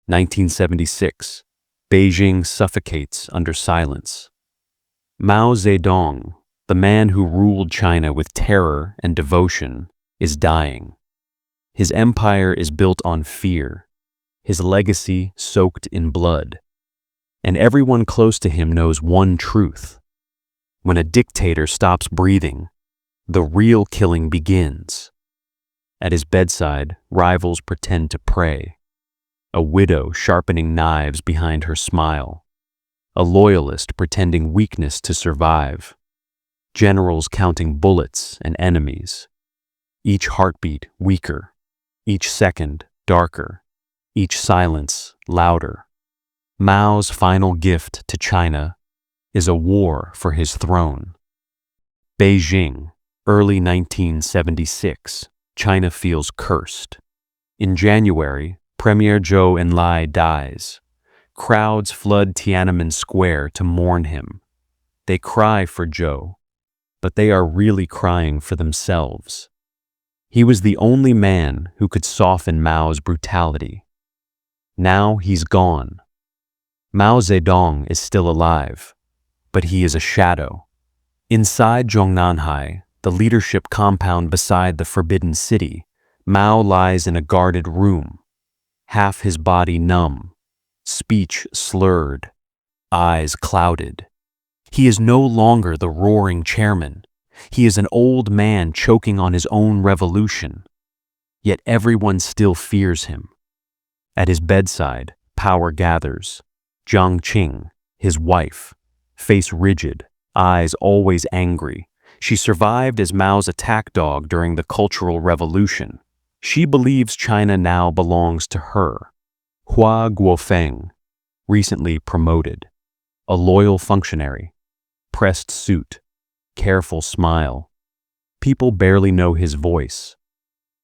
1976. Beijing suffocates under silence. Mao Zedong, the man who ruled China with terror and devotion, is dying. His empire is built on fear, his legacy soaked in blood. And everyone close to him knows one truth. When a dictator stops breathing, the real killing begins. At his bedside, rivals pretend to pray. A widow sharpening knives behind her smile. A loyalist pretending weakness to survive. Generals counting bullets and enemies. Each heartbeat weaker. Each second darker. Each silence louder. Mao's final gift to China is a war for his throne. Beijing, early 1976. China feels cursed. In January, Premier Zhou Enlai dies. Crowds flood Tiananmen Square to mourn him. They cry for Zhou, but they are really crying for themselves. He was the only man who could soften Mao's brutality. Now he's gone. Mao Zedong is still alive, but he is a shadow. Inside Zhongnanhai, the leadership compound beside the Forbidden City, Mao lies in a guarded room, half his body numb, speech slurred, eyes clouded. He is no longer the roaring chairman. He is an old man choking on his own revolution. Yet everyone still fears him. At his bedside, power gathers. Jiang Qing, his wife, face rigid, eyes always angry. She survived as Mao's attack dog during the Cultural Revolution. She believes China now belongs to her. Hua Guofeng, recently promoted. A loyal functionary. Pressed suit. Careful smile. People barely know his voice.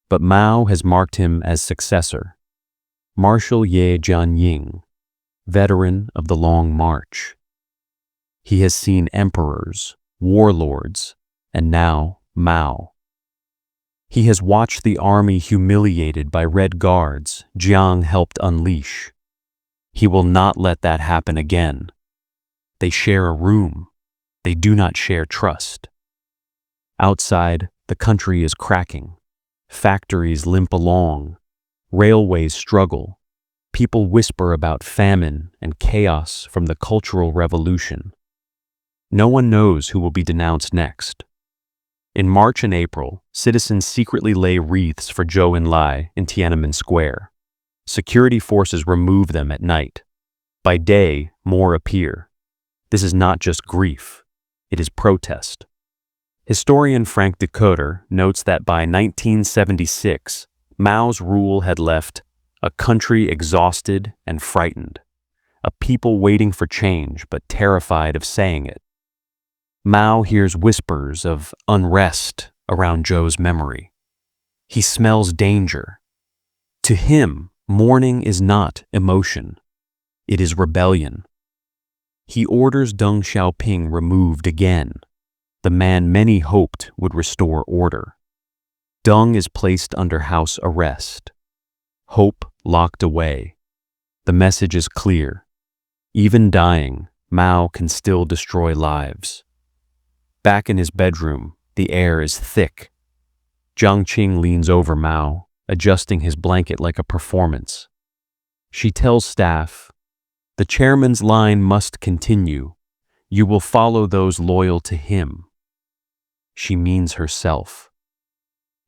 But Mao has marked him as successor. Marshal Ye Jianying, veteran of the Long March. He has seen emperors, warlords, and now Mao. He has watched the army humiliated by Red Guards Jiang helped unleash. He will not let that happen again. They share a room. They do not share trust. Outside, the country is cracking. Factories limp along. Railways struggle. People whisper about famine and chaos from the Cultural Revolution. No one knows who will be denounced next. In March and April, citizens secretly lay wreaths for Zhou Enlai in Tiananmen Square. Security forces remove them at night. By day, more appear. This is not just grief. It is protest. Historian Frank Decoder notes that by 1976, Mao's rule had left a country exhausted and frightened, a people waiting for change but terrified of saying it. Mao hears whispers of unrest around Zhou's memory. He smells danger. To him, mourning is not emotion. It is rebellion. He orders Deng Xiaoping removed again, the man many hoped would restore order. Deng is placed under house arrest. Hope locked away. The message is clear. Even dying, Mao can still destroy lives. Back in his bedroom, the air is thick. Jiang Qing leans over Mao, adjusting his blanket like a performance. She tells staff, "The chairman's line must continue. You will follow those loyal to him." She means herself.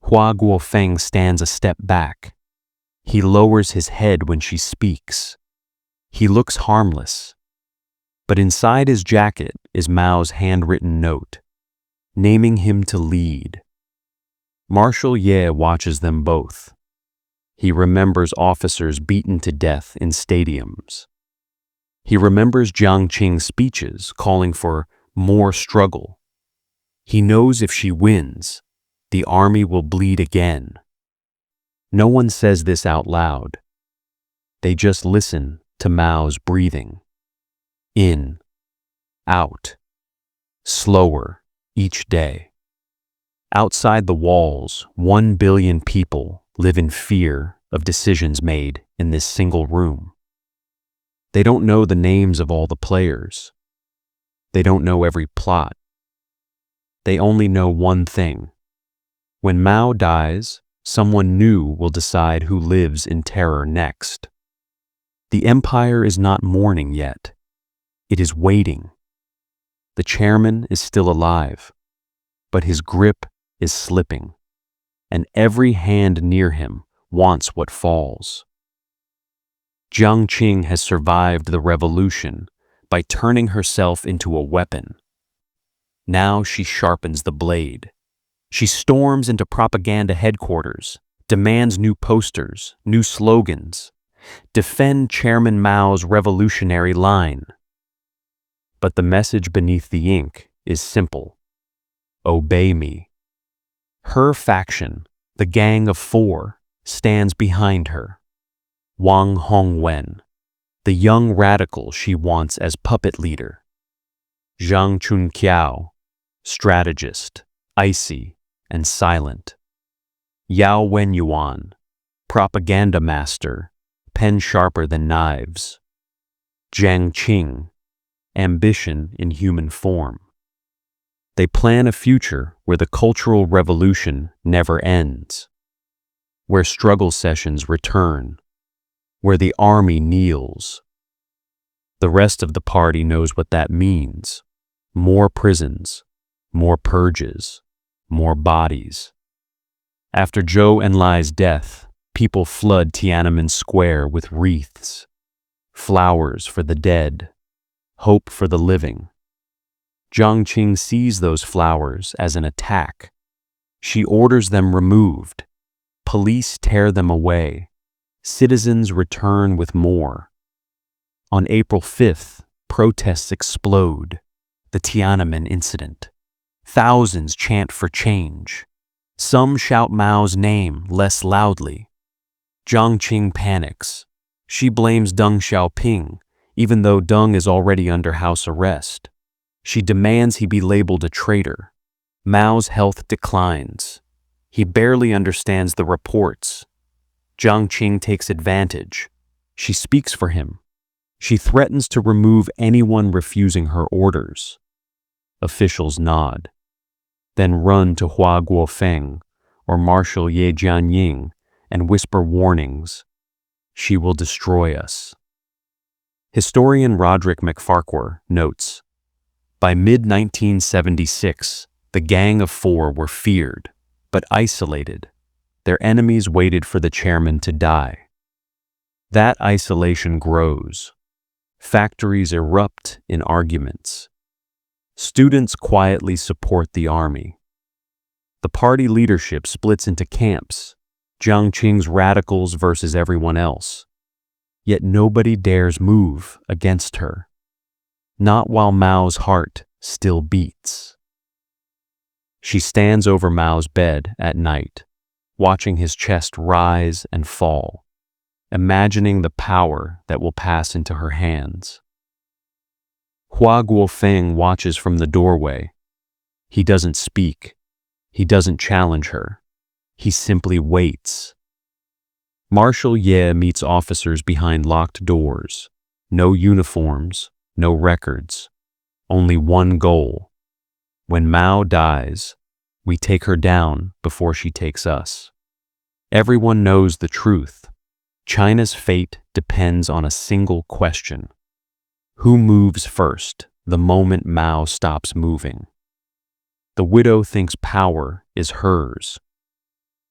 Hua Guofeng stands a step back. He lowers his head when she speaks. He looks harmless. But inside his jacket is Mao's handwritten note, naming him to lead. Marshal Ye watches them both. He remembers officers beaten to death in stadiums. He remembers Jiang Qing's speeches calling for more struggle. He knows if she wins, the army will bleed again. No one says this out loud. They just listen to Mao's breathing. In, out, slower each day. Outside the walls, 1 billion people live in fear of decisions made in this single room. They don't know the names of all the players. They don't know every plot. They only know one thing. When Mao dies, someone new will decide who lives in terror next. The empire is not mourning yet. It is waiting. The chairman is still alive, but his grip is slipping, and every hand near him wants what falls. Jiang Qing has survived the revolution by turning herself into a weapon. Now she sharpens the blade. She storms into propaganda headquarters, demands new posters, new slogans. Defend Chairman Mao's revolutionary line. But the message beneath the ink is simple. Obey me. Her faction, the Gang of Four, stands behind her. Wang Hongwen, the young radical she wants as puppet leader. Zhang Chunqiao, strategist, icy and silent. Yao Wenyuan, propaganda master, pen sharper than knives. Jiang Qing, ambition in human form. They plan a future where the Cultural Revolution never ends, where struggle sessions return, where the army kneels. The rest of the party knows what that means. More prisons, more purges, more bodies. After Zhou Enlai's death, people flood Tiananmen Square with wreaths, flowers for the dead, hope for the living. Jiang Qing sees those flowers as an attack. She orders them removed. Police tear them away. Citizens return with more. On April 5th, protests explode. The Tiananmen incident. Thousands chant for change. Some shout Mao's name less loudly. Jiang Qing panics. She blames Deng Xiaoping, even though Deng is already under house arrest. She demands he be labeled a traitor. Mao's health declines. He barely understands the reports. Jiang Qing takes advantage. She speaks for him. She threatens to remove anyone refusing her orders. Officials nod, then run to Hua Guofeng or Marshal Ye Jianying and whisper warnings. She will destroy us. Historian Roderick McFarquhar notes, by mid-1976, the Gang of Four were feared, but isolated. Their enemies waited for the chairman to die. That isolation grows. Factories erupt in arguments. Students quietly support the army. The party leadership splits into camps, Jiang Qing's radicals versus everyone else. Yet nobody dares move against her. Not while Mao's heart still beats. She stands over Mao's bed at night, watching his chest rise and fall, imagining the power that will pass into her hands. Hua Guofeng watches from the doorway. He doesn't speak. He doesn't challenge her. He simply waits. Marshal Ye meets officers behind locked doors. No uniforms, no records. Only one goal. When Mao dies, we take her down before she takes us. Everyone knows the truth. China's fate depends on a single question. Who moves first the moment Mao stops moving? The widow thinks power is hers.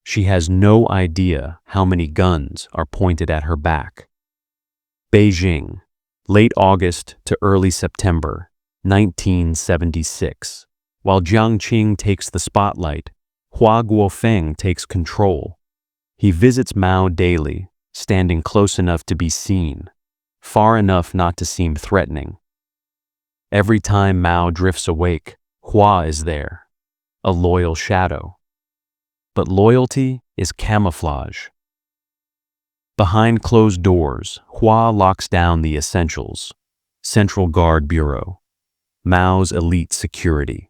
She has no idea how many guns are pointed at her back. Beijing, late August to early September, 1976. While Jiang Qing takes the spotlight, Hua Guofeng takes control. He visits Mao daily, standing close enough to be seen, far enough not to seem threatening. Every time Mao drifts awake, Hua is there, a loyal shadow. But loyalty is camouflage. Behind closed doors, Hua locks down the essentials: Central Guard Bureau, Mao's elite security,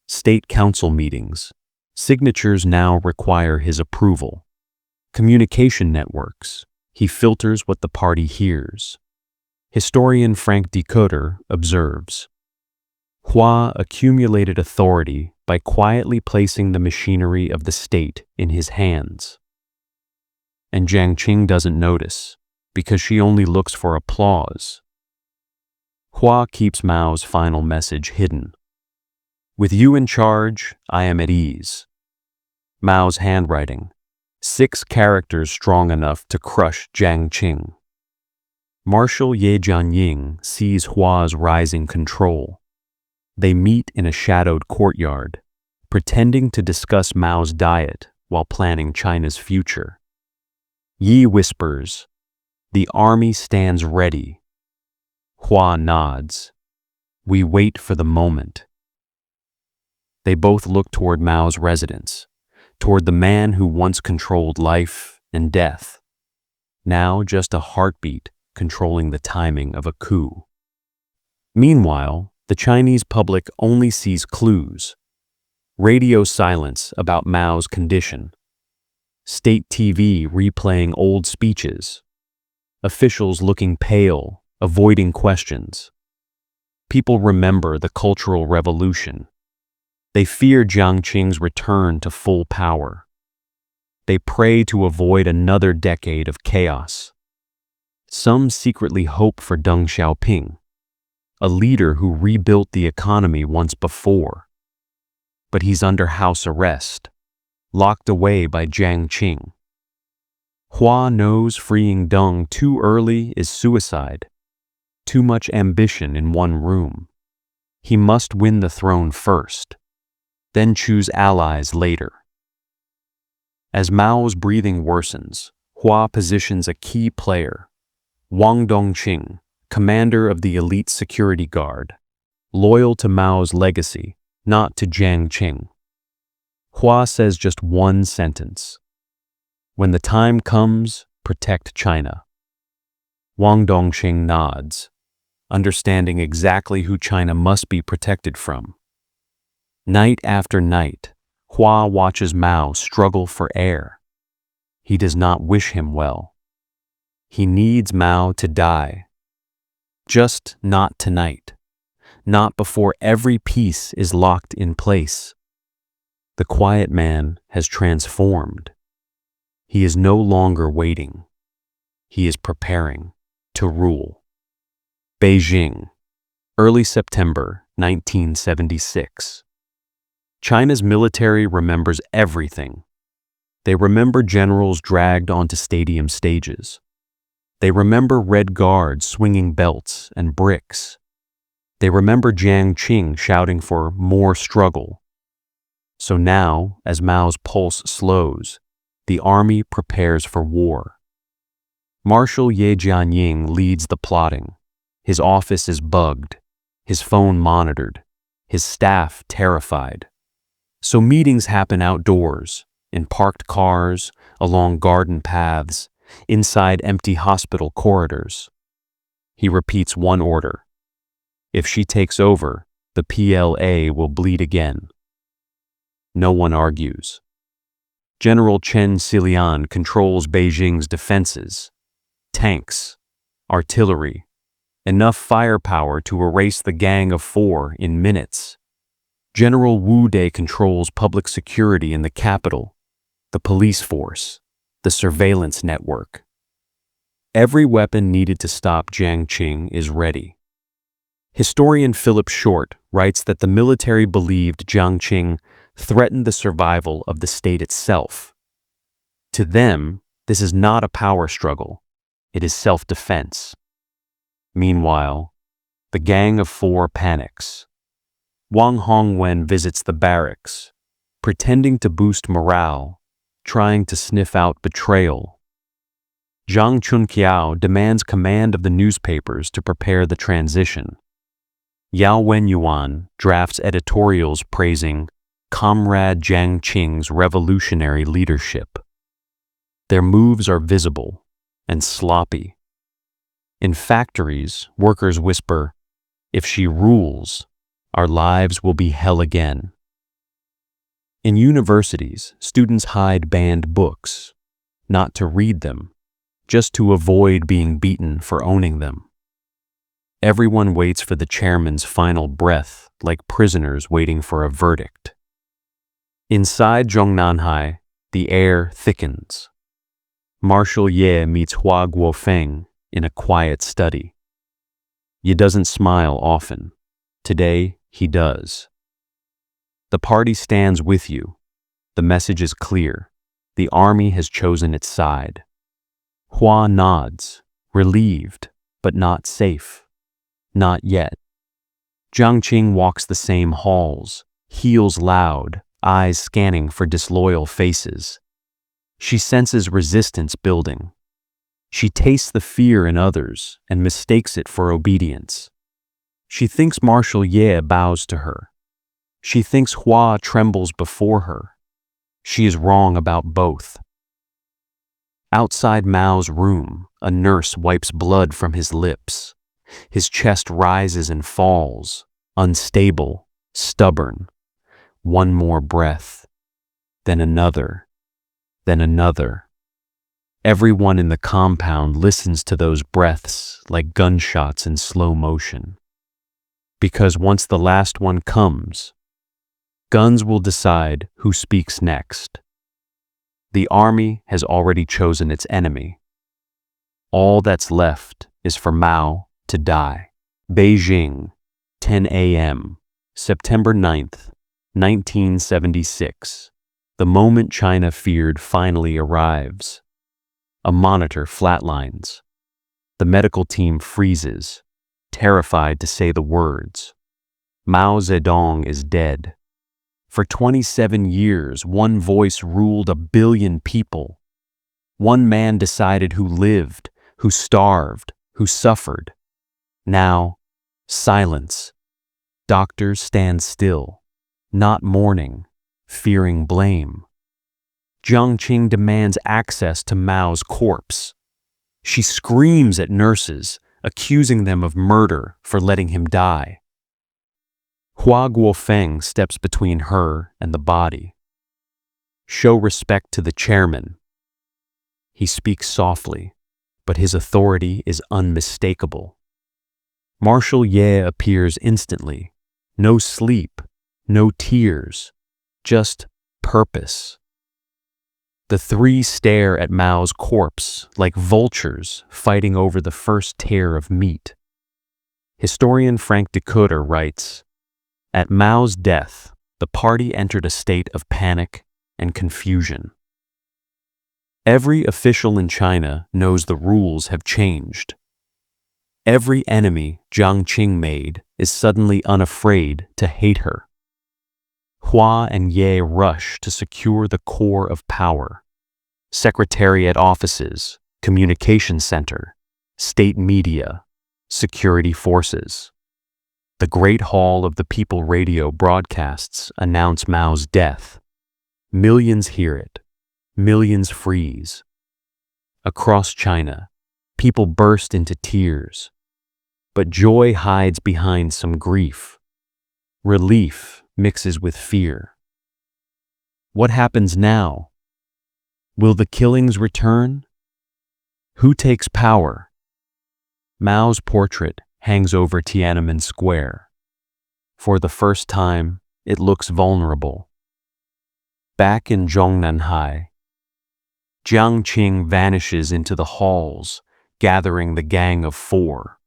state council meetings. Signatures now require his approval. Communication networks. He filters what the party hears. Historian Frank Decoder observes, Hua accumulated authority by quietly placing the machinery of the state in his hands. And Jiang Qing doesn't notice, because she only looks for applause. Hua keeps Mao's final message hidden. With you in charge, I am at ease. Mao's handwriting, 6 characters strong enough to crush Jiang Qing. Marshal Ye Jianying sees Hua's rising control. They meet in a shadowed courtyard, pretending to discuss Mao's diet while planning China's future. Yi whispers, "The army stands ready." Hua nods. "We wait for the moment." They both look toward Mao's residence, toward the man who once controlled life and death, now just a heartbeat controlling the timing of a coup. Meanwhile, the Chinese public only sees clues. Radio silence about Mao's condition. State TV replaying old speeches. Officials looking pale, avoiding questions. People remember the Cultural Revolution. They fear Jiang Qing's return to full power. They pray to avoid another decade of chaos. Some secretly hope for Deng Xiaoping, a leader who rebuilt the economy once before. But he's under house arrest, locked away by Jiang Qing. Hua knows freeing Deng too early is suicide. Too much ambition in one room. He must win the throne first, then choose allies later. As Mao's breathing worsens, Hua positions a key player, Wang Dongqing, commander of the elite security guard, loyal to Mao's legacy, not to Jiang Qing. Hua says just one sentence: "When the time comes, protect China." Wang Dongqing nods, understanding exactly who China must be protected from. Night after night, Hua watches Mao struggle for air. He does not wish him well. He needs Mao to die. Just not tonight. Not before every piece is locked in place. The quiet man has transformed. He is no longer waiting. He is preparing to rule. Beijing, early September 1976. China's military remembers everything. They remember generals dragged onto stadium stages. They remember Red Guards swinging belts and bricks. They remember Jiang Qing shouting for more struggle. So now, as Mao's pulse slows, the army prepares for war. Marshal Ye Jianying leads the plotting. His office is bugged, his phone monitored, his staff terrified. So meetings happen outdoors, in parked cars, along garden paths, inside empty hospital corridors. He repeats one order: if she takes over, the PLA will bleed again. No one argues. General Chen Silian controls Beijing's defenses. Tanks, artillery, enough firepower to erase the Gang of Four in minutes. General Wu Dai controls public security in the capital, the police force, the surveillance network. Every weapon needed to stop Jiang Qing is ready. Historian Philip Short writes that the military believed Jiang Qing threatened the survival of the state itself. To them, this is not a power struggle. It is self-defense. Meanwhile, the Gang of Four panics. Wang Hongwen visits the barracks, pretending to boost morale, trying to sniff out betrayal. Zhang Chunqiao demands command of the newspapers to prepare the transition. Yao Wenyuan drafts editorials praising Comrade Jiang Qing's revolutionary leadership. Their moves are visible and sloppy. In factories, workers whisper, "If she rules, our lives will be hell again." In universities, students hide banned books, not to read them, just to avoid being beaten for owning them. Everyone waits for the chairman's final breath, like prisoners waiting for a verdict. Inside Zhongnanhai, the air thickens. Marshal Ye meets Hua Guofeng in a quiet study. Ye doesn't smile often. Today, he does. The party stands with you. The message is clear. The army has chosen its side. Hua nods, relieved, but not safe. Not yet. Jiang Qing walks the same halls, heels loud, eyes scanning for disloyal faces. She senses resistance building. She tastes the fear in others and mistakes it for obedience. She thinks Marshal Ye bows to her. She thinks Hua trembles before her. She is wrong about both. Outside Mao's room, a nurse wipes blood from his lips. His chest rises and falls, unstable, stubborn. One more breath, then another, then another. Everyone in the compound listens to those breaths like gunshots in slow motion. Because once the last one comes, guns will decide who speaks next. The army has already chosen its enemy. All that's left is for Mao to die. Beijing, 10 a.m., September 9th, 1976. The moment China feared finally arrives. A monitor flatlines. The medical team freezes, terrified to say the words. Mao Zedong is dead. For 27 years, one voice ruled 1 billion people. One man decided who lived, who starved, who suffered. Now, silence. Doctors stand still, not mourning, fearing blame. Jiang Qing demands access to Mao's corpse. She screams at nurses, accusing them of murder for letting him die. Hua Guofeng steps between her and the body. Show respect to the chairman. He speaks softly, but his authority is unmistakable. Marshal Ye appears instantly. No sleep, no tears, just purpose. The three stare at Mao's corpse like vultures fighting over the first tear of meat. Historian Frank Dictator writes, "At Mao's death, the party entered a state of panic and confusion. Every official in China knows the rules have changed. Every enemy Jiang Qing made is suddenly unafraid to hate her. Hua and Ye rush to secure the core of power. Secretariat offices, communication center, state media, security forces. The Great Hall of the People radio broadcasts announce Mao's death. Millions hear it. Millions freeze. Across China, people burst into tears. But joy hides behind some grief. Relief mixes with fear. What happens now? Will the killings return? Who takes power? Mao's portrait hangs over Tiananmen Square. For the first time, it looks vulnerable. Back in Zhongnanhai, Jiang Qing vanishes into the halls, gathering the Gang of Four.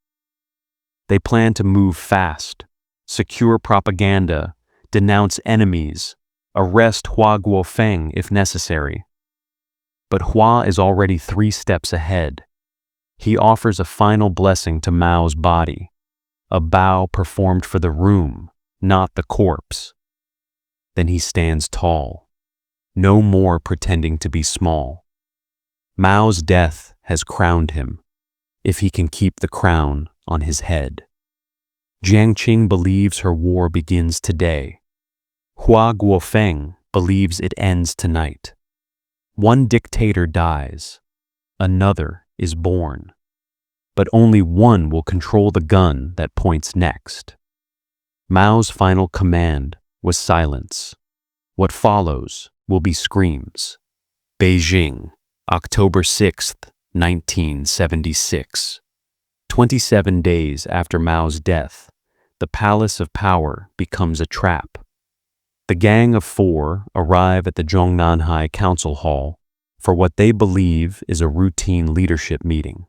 They plan to move fast, secure propaganda, denounce enemies, arrest Hua Guofeng if necessary. But Hua is already 3 steps ahead. He offers a final blessing to Mao's body, a bow performed for the room, not the corpse. Then he stands tall, no more pretending to be small. Mao's death has crowned him, if he can keep the crown on his head. Jiang Qing believes her war begins today. Hua Guofeng believes it ends tonight. One dictator dies, another is born. But only one will control the gun that points next. Mao's final command was silence. What follows will be screams. Beijing, October 6th, 1976. 27 days after Mao's death, the Palace of Power becomes a trap. The Gang of Four arrive at the Zhongnanhai Council Hall for what they believe is a routine leadership meeting.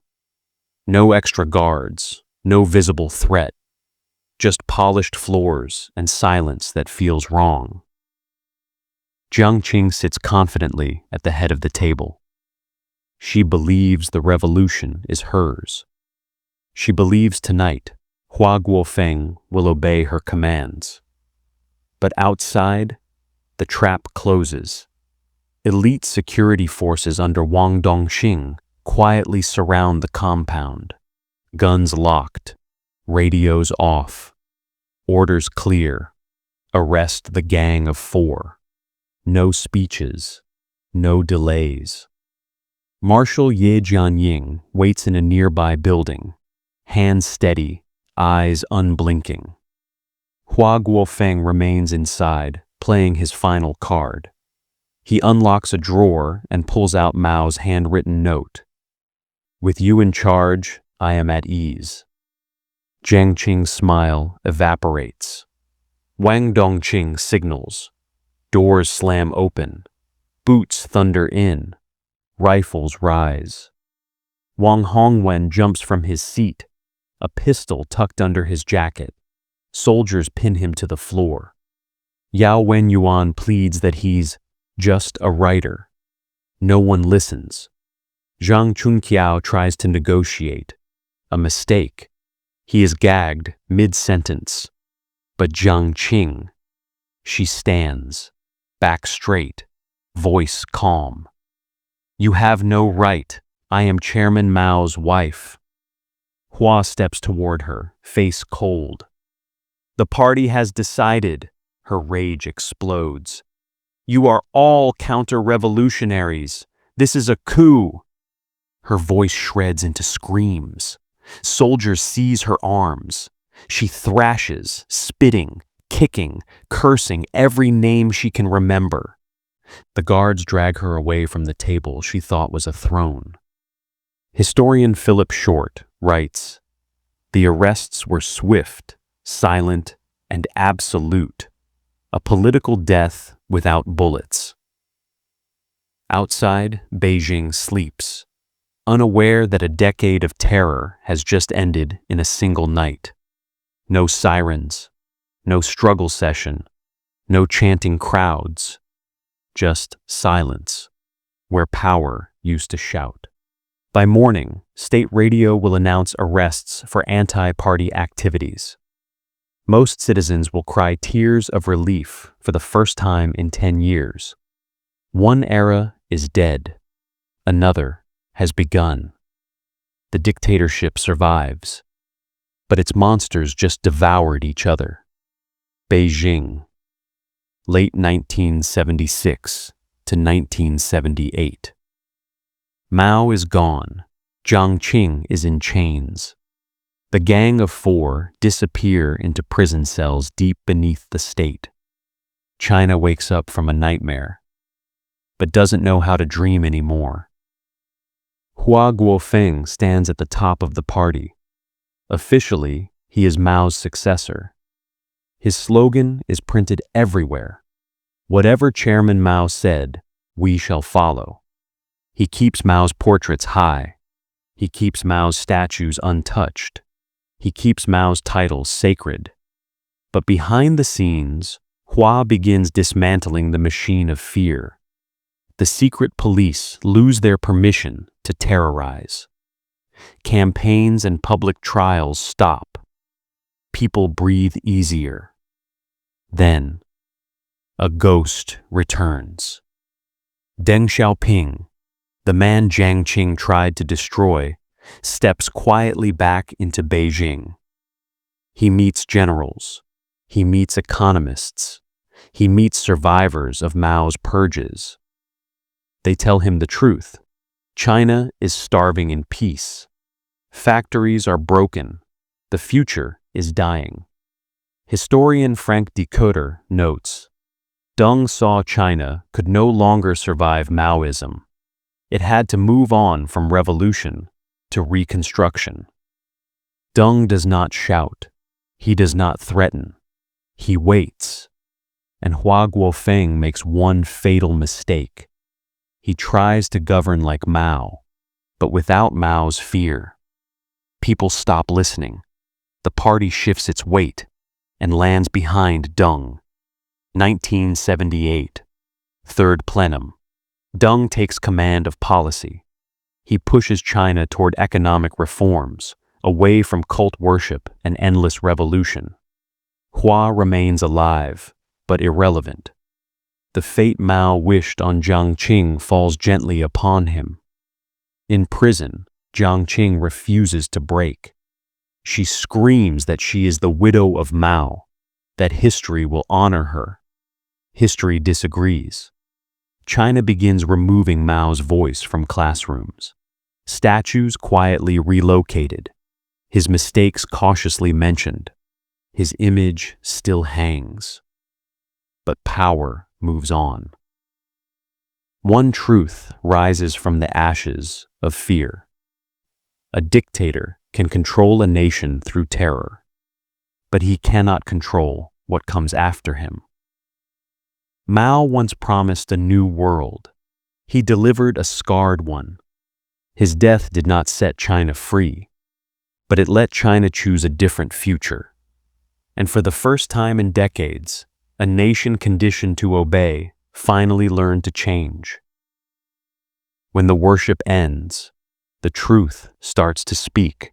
No extra guards, no visible threat, just polished floors and silence that feels wrong. Jiang Qing sits confidently at the head of the table. She believes the revolution is hers. She believes tonight Hua Guofeng will obey her commands. But outside, the trap closes. Elite security forces under Wang Dongxing quietly surround the compound. Guns locked, radios off, orders clear. Arrest the Gang of Four. No speeches, no delays. Marshal Ye Jianying waits in a nearby building, hands steady, eyes unblinking. Hua Guofeng remains inside, playing his final card. He unlocks a drawer and pulls out Mao's handwritten note. "With you in charge, I am at ease." Jiang Qing's smile evaporates. Wang Dongqing signals. Doors slam open. Boots thunder in. Rifles rise. Wang Hongwen jumps from his seat, a pistol tucked under his jacket. Soldiers pin him to the floor. Yao Wenyuan pleads that he's just a writer. No one listens. Zhang Chunqiao tries to negotiate. A mistake. He is gagged mid-sentence. But Jiang Qing, she stands, back straight, voice calm. "You have no right. I am Chairman Mao's wife." Hua steps toward her, face cold. "The party has decided." Her rage explodes. "You are all counter-revolutionaries. This is a coup." Her voice shreds into screams. Soldiers seize her arms. She thrashes, spitting, kicking, cursing every name she can remember. The guards drag her away from the table she thought was a throne. Historian Philip Short writes, "The arrests were swift, silent, and absolute. A political death without bullets." Outside, Beijing sleeps, unaware that a decade of terror has just ended in a single night. No sirens, no struggle session, no chanting crowds, just silence, where power used to shout. By morning, state radio will announce arrests for anti-party activities. Most citizens will cry tears of relief for the first time in 10 years. One era is dead. Another has begun. The dictatorship survives, but its monsters just devoured each other. Beijing, late 1976 to 1978. Mao is gone. Jiang Qing is in chains. The Gang of Four disappear into prison cells deep beneath the state. China wakes up from a nightmare, but doesn't know how to dream anymore. Hua Guofeng stands at the top of the party. Officially, he is Mao's successor. His slogan is printed everywhere. "Whatever Chairman Mao said, we shall follow." He keeps Mao's portraits high. He keeps Mao's statues untouched. He keeps Mao's titles sacred. But behind the scenes, Hua begins dismantling the machine of fear. The secret police lose their permission to terrorize. Campaigns and public trials stop. People breathe easier. Then, a ghost returns. Deng Xiaoping, the man Jiang Qing tried to destroy, steps quietly back into Beijing. He meets generals. He meets economists. He meets survivors of Mao's purges. They tell him the truth. China is starving in peace. Factories are broken. The future is dying. Historian Frank Decoder notes, Deng saw China could no longer survive Maoism. It had to move on from revolution to reconstruction. Deng does not shout. He does not threaten. He waits. And Hua Guofeng makes one fatal mistake. He tries to govern like Mao, but without Mao's fear. People stop listening. The party shifts its weight and lands behind Deng. 1978, Third Plenum. Deng takes command of policy. He pushes China toward economic reforms, away from cult worship and endless revolution. Hua remains alive, but irrelevant. The fate Mao wished on Jiang Qing falls gently upon him. In prison, Jiang Qing refuses to break. She screams that she is the widow of Mao, that history will honor her. History disagrees. China begins removing Mao's voice from classrooms. Statues quietly relocated. His mistakes cautiously mentioned. His image still hangs. But power moves on. One truth rises from the ashes of fear. A dictator can control a nation through terror, but he cannot control what comes after him. Mao once promised a new world. He delivered a scarred one. His death did not set China free, but it let China choose a different future. And for the first time in decades, a nation conditioned to obey finally learned to change. When the worship ends, the truth starts to speak.